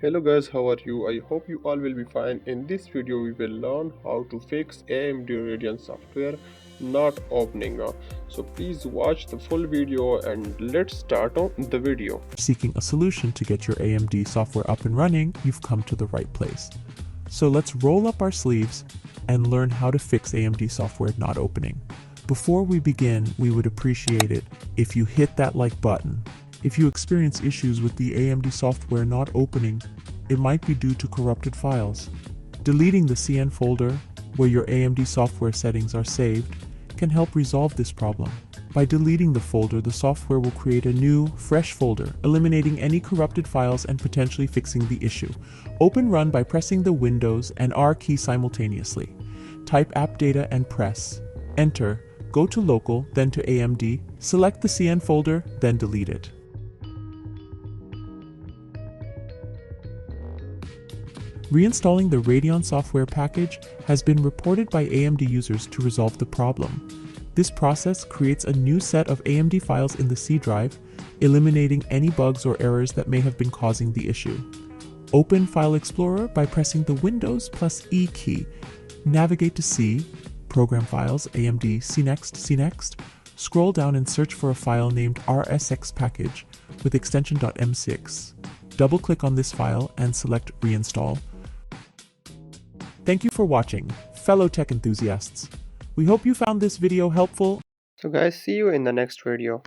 Hello guys, how are you? I hope you all will be fine. In this video we will learn how to fix AMD Radeon software not opening. So please watch the full video and let's start on the video. Seeking a solution to get your AMD software up and running, you've come to the right place. So let's roll up our sleeves and learn how to fix AMD software not opening. Before we begin, we would appreciate it if you hit that like button. If you experience issues with the AMD software not opening, it might be due to corrupted files. Deleting the CN folder, where your AMD software settings are saved, can help resolve this problem. By deleting the folder, the software will create a new, fresh folder, eliminating any corrupted files and potentially fixing the issue. Open Run by pressing the Windows and R key simultaneously. Type app data and press Enter. Go to Local, then to AMD, select the CN folder, then delete it. Reinstalling the Radeon software package has been reported by AMD users to resolve the problem. This process creates a new set of AMD files in the C drive, eliminating any bugs or errors that may have been causing the issue. Open File Explorer by pressing the Windows plus E key. Navigate to C, Program Files, AMD CNext. Scroll down and search for a file named RSX package with extension .m6. Double-click on this file and select Reinstall. Thank you for watching, fellow tech enthusiasts. We hope you found this video helpful. So guys, see you in the next video.